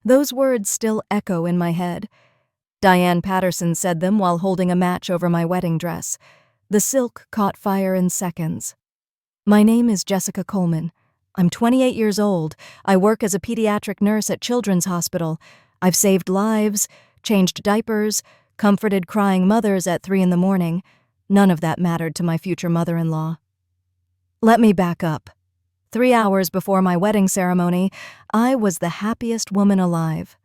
Those words still echo in my head. Diane Patterson said them while holding a match over my wedding dress. The silk caught fire in seconds. My name is Jessica Coleman. I'm 28 years old. I work as a pediatric nurse at Children's Hospital. I've saved lives, changed diapers, comforted crying mothers at 3 in the morning. None of that mattered to my future mother-in-law. Let me back up. 3 hours before my wedding ceremony, I was the happiest woman alive.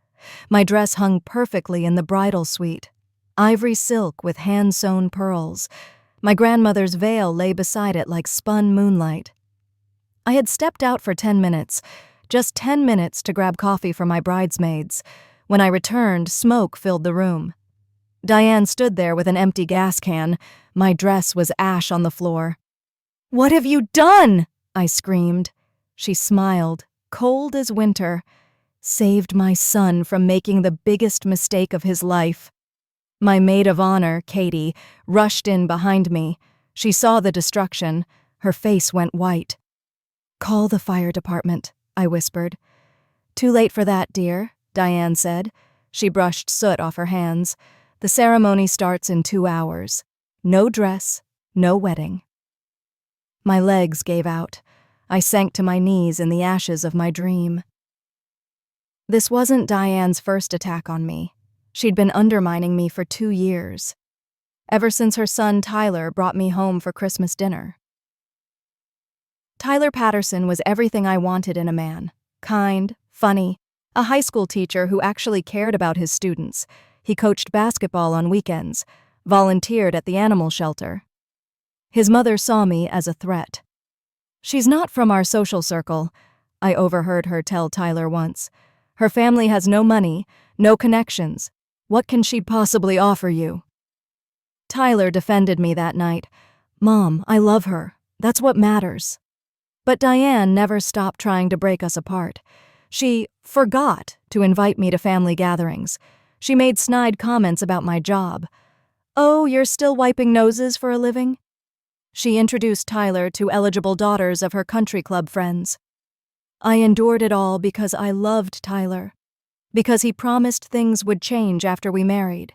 My dress hung perfectly in the bridal suite. Ivory silk with hand-sewn pearls. My grandmother's veil lay beside it like spun moonlight. I had stepped out for 10 minutes, just 10 minutes to grab coffee for my bridesmaids. When I returned, smoke filled the room. Diane stood there with an empty gas can. My dress was ash on the floor. "What have you done?" I screamed. She smiled, cold as winter. "Saved my son from making the biggest mistake of his life." My maid of honor, Katie, rushed in behind me. She saw the destruction. Her face went white. "Call the fire department," I whispered. "Too late for that, dear," Diane said. She brushed soot off her hands. "The ceremony starts in 2 hours. No dress, no wedding." My legs gave out. I sank to my knees in the ashes of my dream. This wasn't Diane's first attack on me. She'd been undermining me for 2 years. Ever since her son Tyler brought me home for Christmas dinner. Tyler Patterson was everything I wanted in a man. Kind, funny, a high school teacher who actually cared about his students. He coached basketball on weekends, volunteered at the animal shelter. His mother saw me as a threat. "She's not from our social circle," I overheard her tell Tyler once. "Her family has no money, no connections. What can she possibly offer you?" Tyler defended me that night. "Mom, I love her. That's what matters." But Diane never stopped trying to break us apart. She forgot to invite me to family gatherings. She made snide comments about my job. "Oh, you're still wiping noses for a living?" She introduced Tyler to eligible daughters of her country club friends. I endured it all because I loved Tyler, because he promised things would change after we married.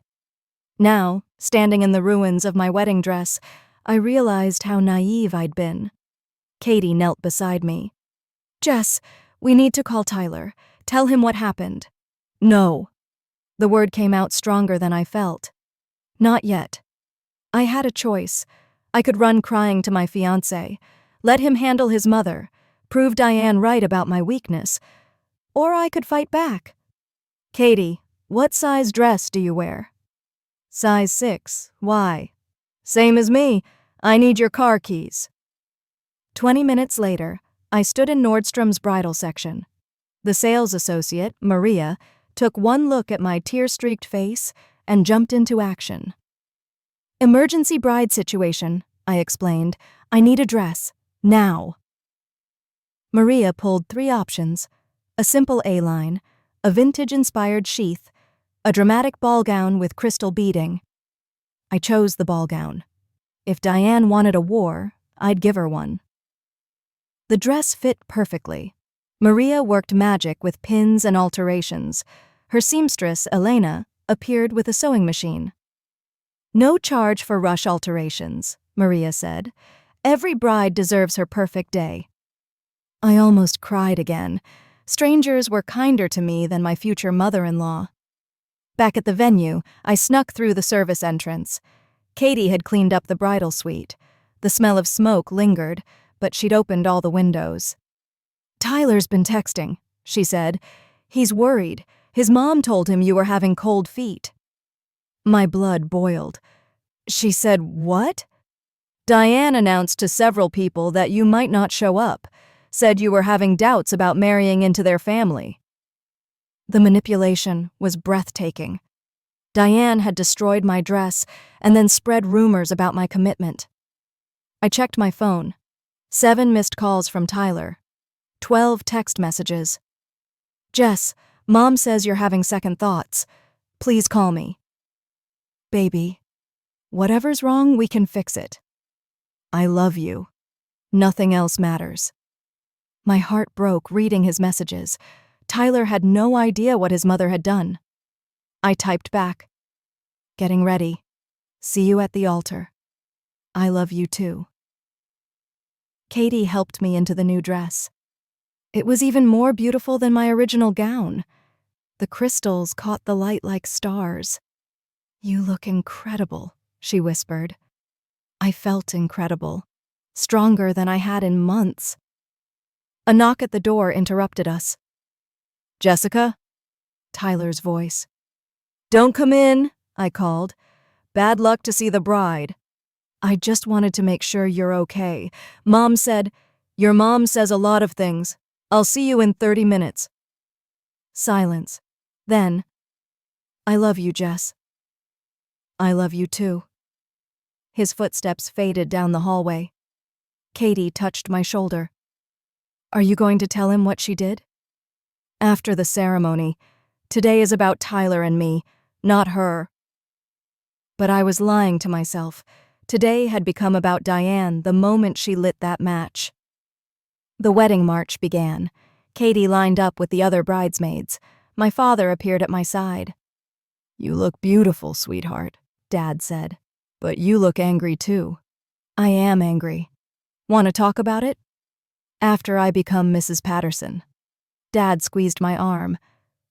Now, standing in the ruins of my wedding dress, I realized how naive I'd been. Katie knelt beside me. "Jess, we need to call Tyler. Tell him what happened." "No." The word came out stronger than I felt. "Not yet." I had a choice. I could run crying to my fiancé, let him handle his mother, prove Diane right about my weakness, or I could fight back. "Katie, what size dress do you wear?" "Size 6. Why?" "Same as me. I need your car keys." 20 minutes later, I stood in Nordstrom's bridal section. The sales associate, Maria, took one look at my tear-streaked face and jumped into action. "Emergency bride situation," I explained. "I need a dress. Now." Maria pulled 3 options: a simple A-line, a vintage-inspired sheath, a dramatic ball gown with crystal beading. I chose the ball gown. If Diane wanted a war, I'd give her one. The dress fit perfectly. Maria worked magic with pins and alterations. Her seamstress, Elena, appeared with a sewing machine. "No charge for rush alterations," Maria said. "Every bride deserves her perfect day." I almost cried again. Strangers were kinder to me than my future mother-in-law. Back at the venue, I snuck through the service entrance. Katie had cleaned up the bridal suite. The smell of smoke lingered, but she'd opened all the windows. "Tyler's been texting," she said. "He's worried. His mom told him you were having cold feet." My blood boiled. She said, "What?" "Diane announced to several people that you might not show up. Said you were having doubts about marrying into their family." The manipulation was breathtaking. Diane had destroyed my dress and then spread rumors about my commitment. I checked my phone. 7 missed calls from Tyler. 12 text messages. "Jess, Mom says you're having second thoughts. Please call me." "Baby, whatever's wrong, we can fix it. I love you. Nothing else matters." My heart broke reading his messages. Tyler had no idea what his mother had done. I typed back, "Getting ready. See you at the altar. I love you too." Katie helped me into the new dress. It was even more beautiful than my original gown. The crystals caught the light like stars. "You look incredible," she whispered. I felt incredible, stronger than I had in months. A knock at the door interrupted us. "Jessica?" Tyler's voice. "Don't come in," I called. "Bad luck to see the bride." "I just wanted to make sure you're okay. Mom said—" "Your mom says a lot of things. I'll see you in 30 minutes. Silence. Then, "I love you, Jess." "I love you too." His footsteps faded down the hallway. Katie touched my shoulder. "Are you going to tell him what she did?" "After the ceremony. Today is about Tyler and me, not her." But I was lying to myself. Today had become about Diane the moment she lit that match. The wedding march began. Katie lined up with the other bridesmaids. My father appeared at my side. "You look beautiful, sweetheart," Dad said. "But you look angry too." "I am angry. Want to talk about it?" "After I become Mrs. Patterson." Dad squeezed my arm.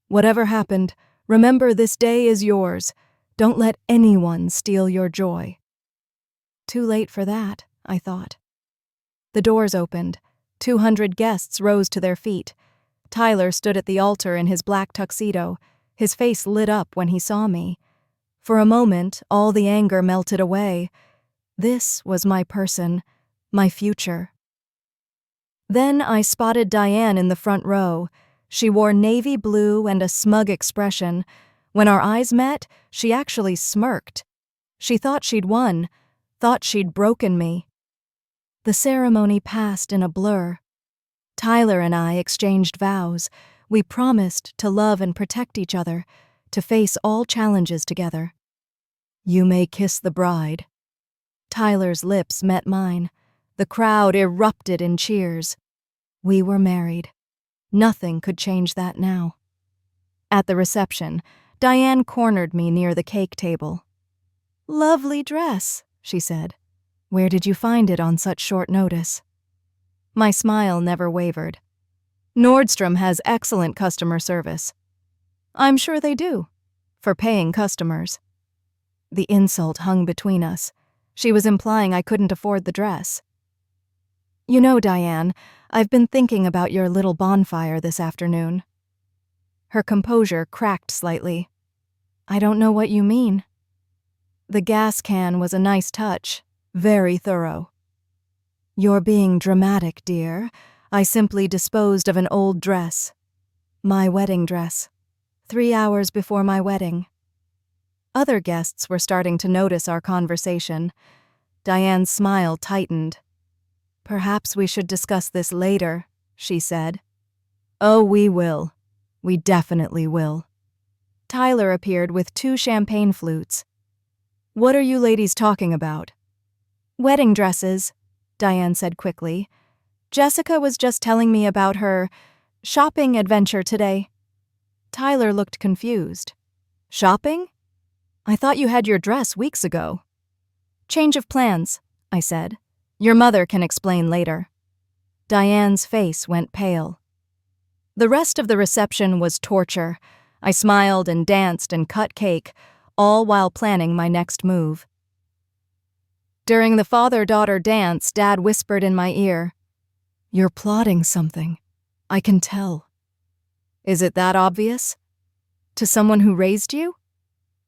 "Whatever happened, remember this day is yours. Don't let anyone steal your joy." Too late for that, I thought. The doors opened. 200 guests rose to their feet. Tyler stood at the altar in his black tuxedo. His face lit up when he saw me. For a moment, all the anger melted away. This was my person, my future. Then I spotted Diane in the front row. She wore navy blue and a smug expression. When our eyes met, she actually smirked. She thought she'd won, thought she'd broken me. The ceremony passed in a blur. Tyler and I exchanged vows. We promised to love and protect each other, to face all challenges together. "You may kiss the bride." Tyler's lips met mine. The crowd erupted in cheers. We were married. Nothing could change that now. At the reception, Diane cornered me near the cake table. "Lovely dress," she said. "Where did you find it on such short notice?" My smile never wavered. "Nordstrom has excellent customer service." "I'm sure they do. For paying customers." The insult hung between us. She was implying I couldn't afford the dress. "You know, Diane, I've been thinking about your little bonfire this afternoon." Her composure cracked slightly. "I don't know what you mean." "The gas can was a nice touch, very thorough." "You're being dramatic, dear. I simply disposed of an old dress. My wedding dress. 3 hours before my wedding." Other guests were starting to notice our conversation. Diane's smile tightened. "Perhaps we should discuss this later," she said. "Oh, we will. We definitely will." Tyler appeared with 2 champagne flutes. "What are you ladies talking about?" "Wedding dresses," Diane said quickly. "Jessica was just telling me about her shopping adventure today." Tyler looked confused. "Shopping? I thought you had your dress weeks ago." "Change of plans," I said. "Your mother can explain later." Diane's face went pale. The rest of the reception was torture. I smiled and danced and cut cake, all while planning my next move. During the father-daughter dance, Dad whispered in my ear, "You're plotting something. I can tell." "Is it that obvious?" "To someone who raised you?"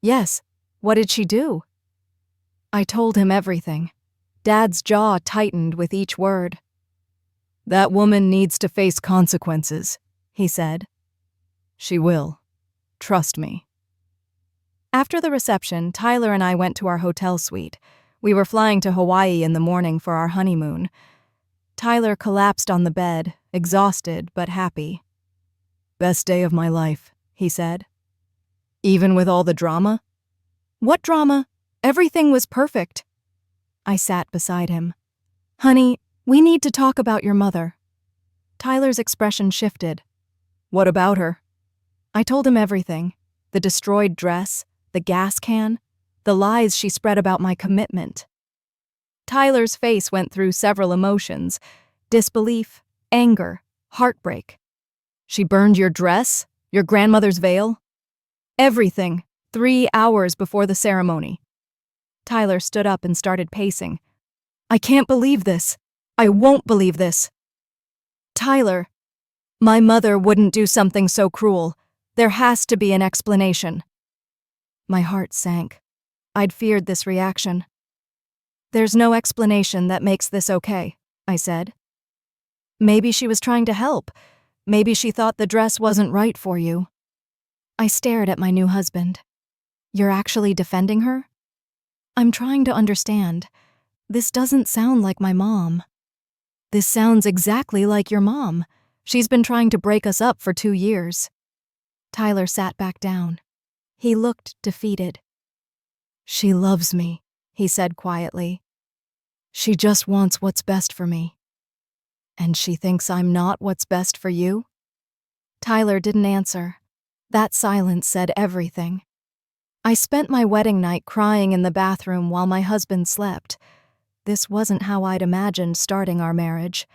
"Yes. What did she do?" I told him everything. Dad's jaw tightened with each word. "That woman needs to face consequences," he said. "She will. Trust me." After the reception, Tyler and I went to our hotel suite. We were flying to Hawaii in the morning for our honeymoon. Tyler collapsed on the bed, exhausted but happy. "Best day of my life," he said. "Even with all the drama?" "What drama? Everything was perfect." I sat beside him. "Honey, we need to talk about your mother." Tyler's expression shifted. What about her? I told him everything. The destroyed dress, the gas can, the lies she spread about my commitment. Tyler's face went through several emotions: disbelief, anger, heartbreak. She burned your dress? Your grandmother's veil? Everything, 3 hours before the ceremony. Tyler stood up and started pacing. I can't believe this. I won't believe this. Tyler, my mother wouldn't do something so cruel. There has to be an explanation. My heart sank. I'd feared this reaction. There's no explanation that makes this okay, I said. Maybe she was trying to help. Maybe she thought the dress wasn't right for you. I stared at my new husband. You're actually defending her? I'm trying to understand. This doesn't sound like my mom. This sounds exactly like your mom. She's been trying to break us up for 2 years. Tyler sat back down. He looked defeated. She loves me, he said quietly. She just wants what's best for me. And she thinks I'm not what's best for you? Tyler didn't answer. That silence said everything. I spent my wedding night crying in the bathroom while my husband slept. This wasn't how I'd imagined starting our marriage.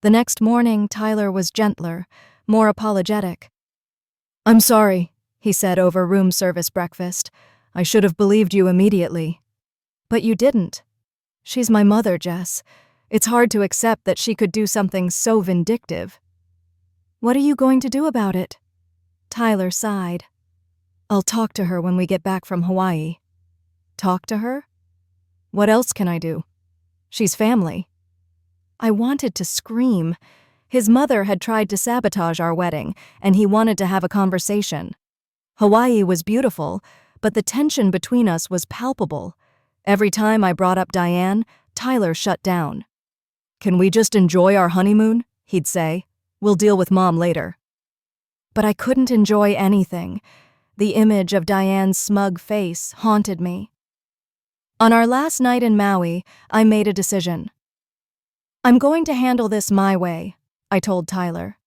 The next morning, Tyler was gentler, more apologetic. I'm sorry, he said over room service breakfast. I should have believed you immediately. But you didn't. She's my mother, Jess. It's hard to accept that she could do something so vindictive. What are you going to do about it? Tyler sighed. I'll talk to her when we get back from Hawaii. Talk to her? What else can I do? She's family. I wanted to scream. His mother had tried to sabotage our wedding, and he wanted to have a conversation. Hawaii was beautiful, but the tension between us was palpable. Every time I brought up Diane, Tyler shut down. Can we just enjoy our honeymoon? He'd say. We'll deal with Mom later. But I couldn't enjoy anything. The image of Diane's smug face haunted me. On our last night in Maui, I made a decision. I'm going to handle this my way, I told Tyler.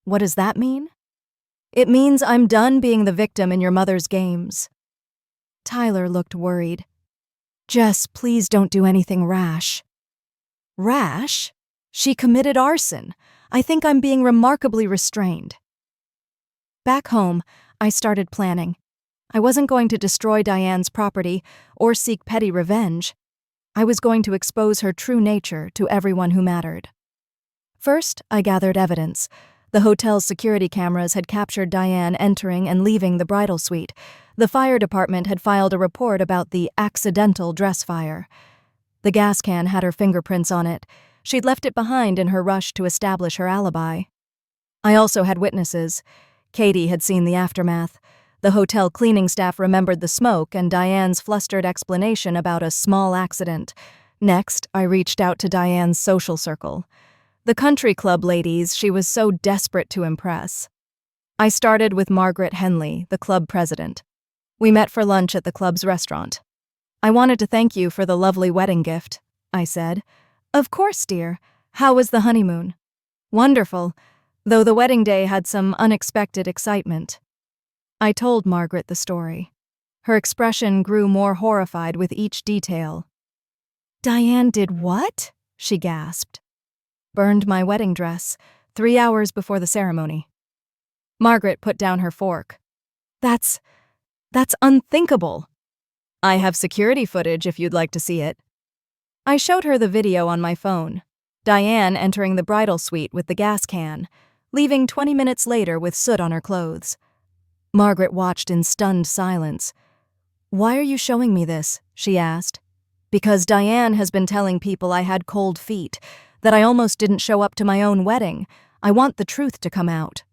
What does that mean? It means I'm done being the victim in your mother's games. Tyler looked worried. Jess, please don't do anything rash. Rash? She committed arson. I think I'm being remarkably restrained. Back home, I started planning. I wasn't going to destroy Diane's property or seek petty revenge. I was going to expose her true nature to everyone who mattered. First, I gathered evidence. The hotel's security cameras had captured Diane entering and leaving the bridal suite. The fire department had filed a report about the accidental dress fire. The gas can had her fingerprints on it. She'd left it behind in her rush to establish her alibi. I also had witnesses. Katie had seen the aftermath. The hotel cleaning staff remembered the smoke and Diane's flustered explanation about a small accident. Next, I reached out to Diane's social circle. The country club ladies she was so desperate to impress. I started with Margaret Henley, the club president. We met for lunch at the club's restaurant. I wanted to thank you for the lovely wedding gift, I said. Of course, dear. How was the honeymoon? Wonderful, though the wedding day had some unexpected excitement. I told Margaret the story. Her expression grew more horrified with each detail. Diane did what? She gasped. Burned my wedding dress, 3 hours before the ceremony. Margaret put down her fork. That's unthinkable. I have security footage if you'd like to see it. I showed her the video on my phone. Diane entering the bridal suite with the gas can, leaving 20 minutes later with soot on her clothes. Margaret watched in stunned silence. Why are you showing me this? She asked. Because Diane has been telling people I had cold feet, that I almost didn't show up to my own wedding. I want the truth to come out.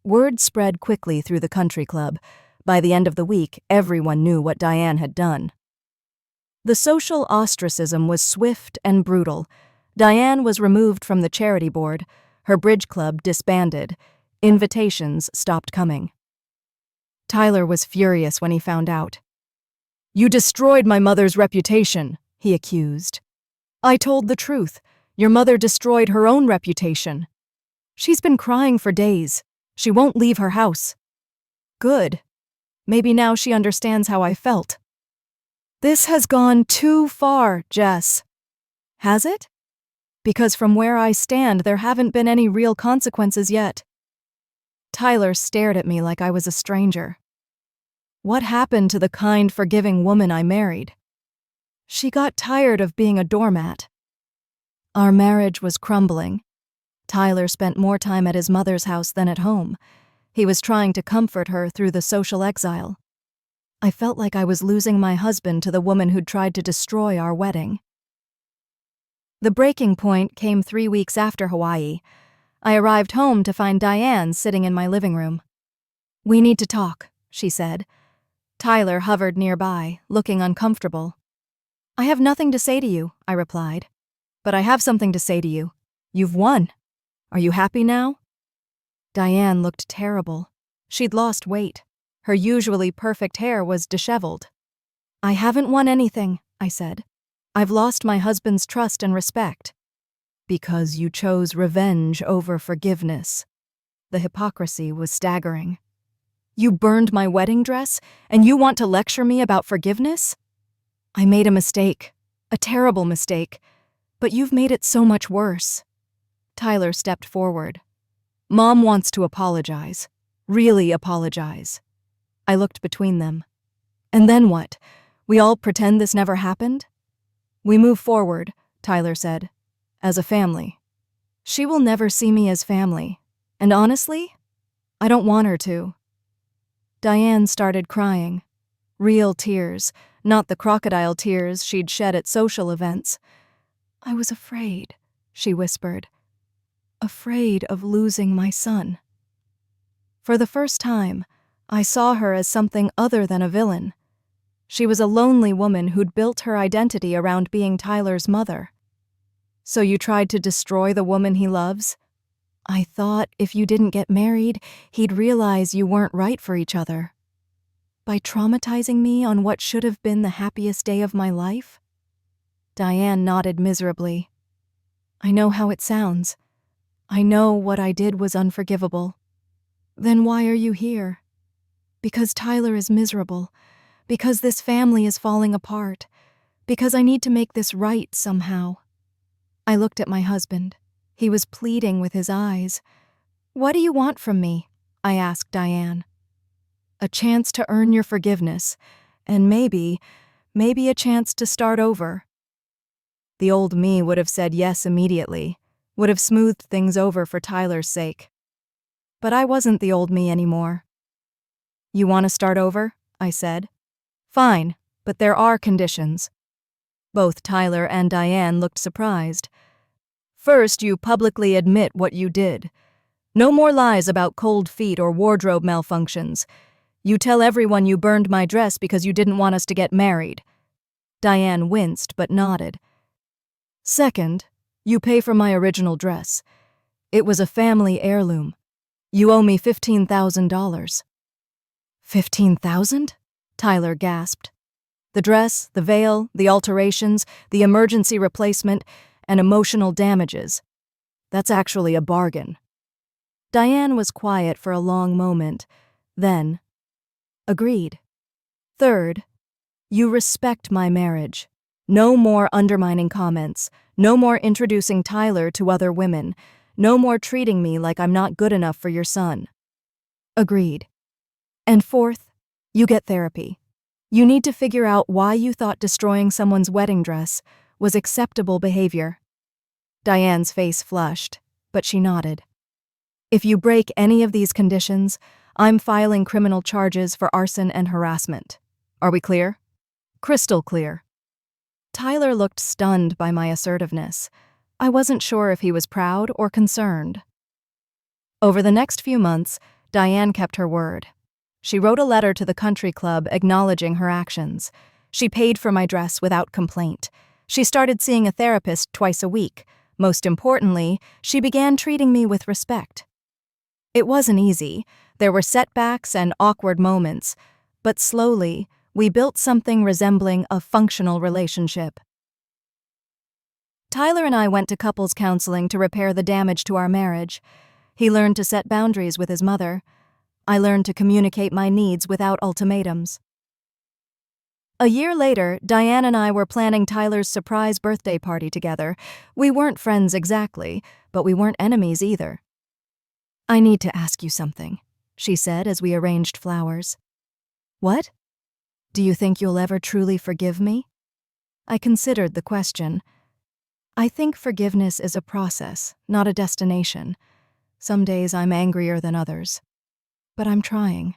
Word spread quickly through the country club. By the end of the week, everyone knew what Diane had done. The social ostracism was swift and brutal. Diane was removed from the charity board. Her bridge club disbanded. Invitations stopped coming. Tyler was furious when he found out. You destroyed my mother's reputation, he accused. I told the truth. Your mother destroyed her own reputation. She's been crying for days. She won't leave her house. Good. Maybe now she understands how I felt. This has gone too far, Jess. Has it? Because from where I stand, there haven't been any real consequences yet. Tyler stared at me like I was a stranger. What happened to the kind, forgiving woman I married? She got tired of being a doormat. Our marriage was crumbling. Tyler spent more time at his mother's house than at home. He was trying to comfort her through the social exile. I felt like I was losing my husband to the woman who'd tried to destroy our wedding. The breaking point came 3 weeks after Hawaii. I arrived home to find Diane sitting in my living room. "We need to talk," she said. Tyler hovered nearby, looking uncomfortable. "I have nothing to say to you," I replied. "But I have something to say to you. You've won. Are you happy now?" Diane looked terrible. She'd lost weight. Her usually perfect hair was disheveled. "I haven't won anything," I said. "I've lost my husband's trust and respect." "Because you chose revenge over forgiveness." The hypocrisy was staggering. "You burned my wedding dress, and you want to lecture me about forgiveness?" "I made a mistake. A terrible mistake. But you've made it so much worse." Tyler stepped forward. "Mom wants to apologize. Really apologize." I looked between them. "And then what? We all pretend this never happened?" "We move forward," Tyler said. "As a family." "She will never see me as family. And honestly, I don't want her to." Diane started crying. Real tears, not the crocodile tears she'd shed at social events. "I was afraid," she whispered. "Afraid of losing my son." For the first time, I saw her as something other than a villain. She was a lonely woman who'd built her identity around being Tyler's mother. "So you tried to destroy the woman he loves? I thought if you didn't get married, he'd realize you weren't right for each other. By traumatizing me on what should have been the happiest day of my life?" Diane nodded miserably. "I know how it sounds. I know what I did was unforgivable." "Then why are you here?" "Because Tyler is miserable. Because this family is falling apart. Because I need to make this right somehow." I looked at my husband. He was pleading with his eyes. "What do you want from me?" I asked Diane. "A chance to earn your forgiveness, and maybe a chance to start over." The old me would have said yes immediately, would have smoothed things over for Tyler's sake. But I wasn't the old me anymore. "You want to start over?" I said. "Fine, but there are conditions." Both Tyler and Diane looked surprised. "First, you publicly admit what you did. No more lies about cold feet or wardrobe malfunctions. You tell everyone you burned my dress because you didn't want us to get married." Diane winced but nodded. "Second, you pay for my original dress. It was a family heirloom. You owe me $15,000. $15,000? Tyler gasped. "The dress, the veil, the alterations, the emergency replacement, and emotional damages. That's actually a bargain." Diane was quiet for a long moment. Then, "Agreed. Third, you respect my marriage. No more undermining comments. No more introducing Tyler to other women. No more treating me like I'm not good enough for your son." "Agreed. And fourth, you get therapy. You need to figure out why you thought destroying someone's wedding dress was acceptable behavior." Diane's face flushed, but she nodded. "If you break any of these conditions, I'm filing criminal charges for arson and harassment. Are we clear?" "Crystal clear." Tyler looked stunned by my assertiveness. I wasn't sure if he was proud or concerned. Over the next few months, Diane kept her word. She wrote a letter to the country club acknowledging her actions. She paid for my dress without complaint. She started seeing a therapist twice a week. Most importantly, she began treating me with respect. It wasn't easy. There were setbacks and awkward moments. But slowly, we built something resembling a functional relationship. Tyler and I went to couples counseling to repair the damage to our marriage. He learned to set boundaries with his mother. I learned to communicate my needs without ultimatums. A year later, Diane and I were planning Tyler's surprise birthday party together. We weren't friends exactly, but we weren't enemies either. "I need to ask you something," she said as we arranged flowers. "What? Do you think you'll ever truly forgive me?" I considered the question. I think forgiveness is a process, not a destination. Some days I'm angrier than others. But I'm trying.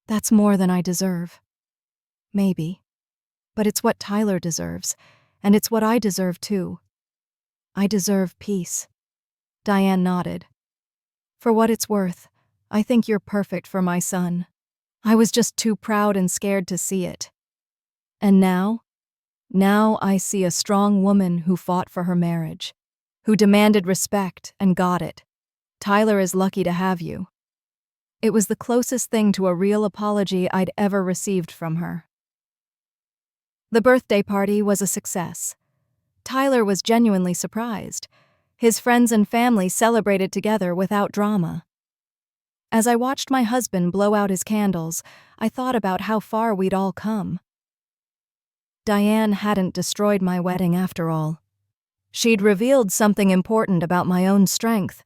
That's more than I deserve. Maybe. But it's what Tyler deserves, and it's what I deserve too. I deserve peace. Diane nodded. For what it's worth, I think you're perfect for my son. I was just too proud and scared to see it. And now I see a strong woman who fought for her marriage, who demanded respect and got it. Tyler is lucky to have you. It was the closest thing to a real apology I'd ever received from her. The birthday party was a success. Tyler was genuinely surprised. His friends and family celebrated together without drama. As I watched my husband blow out his candles, I thought about how far we'd all come. Diane hadn't destroyed my wedding after all. She'd revealed something important about my own strength.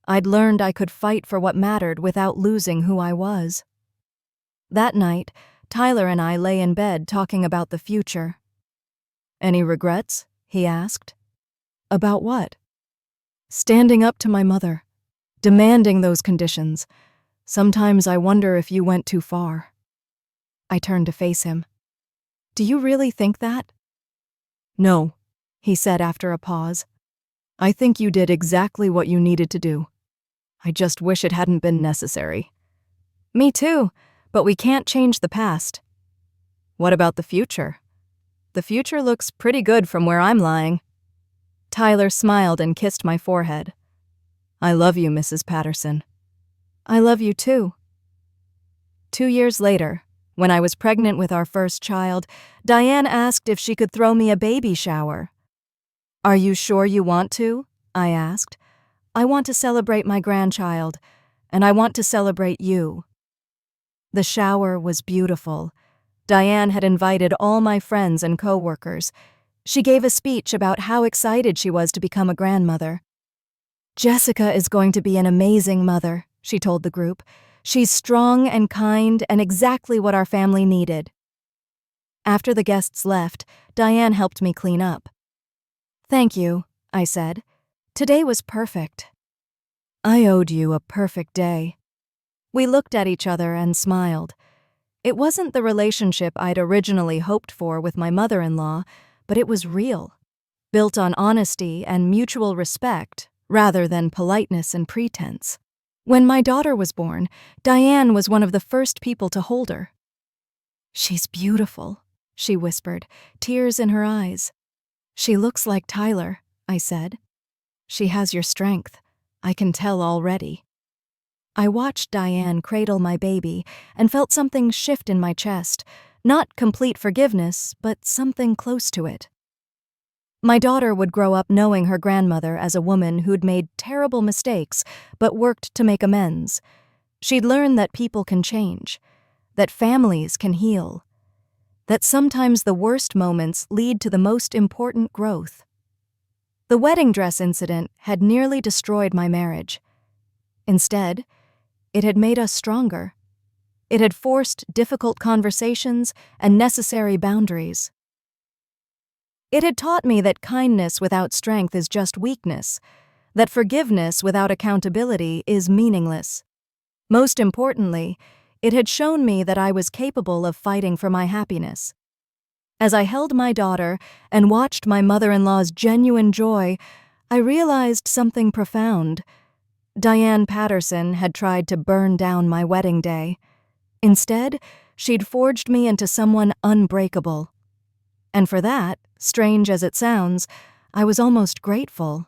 I'd learned I could fight for what mattered without losing who I was. That night, Tyler and I lay in bed talking about the future. "Any regrets?" he asked. "About what?" "Standing up to my mother. Demanding those conditions. Sometimes I wonder if you went too far." I turned to face him. "Do you really think that?" "No," he said after a pause. "I think you did exactly what you needed to do. I just wish it hadn't been necessary." "Me too, but we can't change the past." "What about the future?" "The future looks pretty good from where I'm lying." Tyler smiled and kissed my forehead. "I love you, Mrs. Patterson." "I love you too." 2 years later, when I was pregnant with our first child, Diane asked if she could throw me a baby shower. "Are you sure you want to?" I asked. "I want to celebrate my grandchild, and I want to celebrate you." The shower was beautiful. Diane had invited all my friends and co-workers. She gave a speech about how excited she was to become a grandmother. "Jessica is going to be an amazing mother," she told the group. "She's strong and kind and exactly what our family needed." After the guests left, Diane helped me clean up. "Thank you," I said. "Today was perfect." I owed you a perfect day. We looked at each other and smiled. It wasn't the relationship I'd originally hoped for with my mother-in-law, but it was real, built on honesty and mutual respect rather than politeness and pretense. When my daughter was born, Diane was one of the first people to hold her. "She's beautiful," she whispered, tears in her eyes. "She looks like Tyler," I said. "She has your strength. I can tell already." I watched Diane cradle my baby and felt something shift in my chest, not complete forgiveness, but something close to it. My daughter would grow up knowing her grandmother as a woman who'd made terrible mistakes but worked to make amends. She'd learn that people can change, that families can heal, that sometimes the worst moments lead to the most important growth. The wedding dress incident had nearly destroyed my marriage. Instead, it had made us stronger. It had forced difficult conversations and necessary boundaries. It had taught me that kindness without strength is just weakness, that forgiveness without accountability is meaningless. Most importantly, it had shown me that I was capable of fighting for my happiness. As I held my daughter and watched my mother-in-law's genuine joy, I realized something profound. Diane Patterson had tried to burn down my wedding day. Instead, she'd forged me into someone unbreakable. And for that, strange as it sounds, I was almost grateful.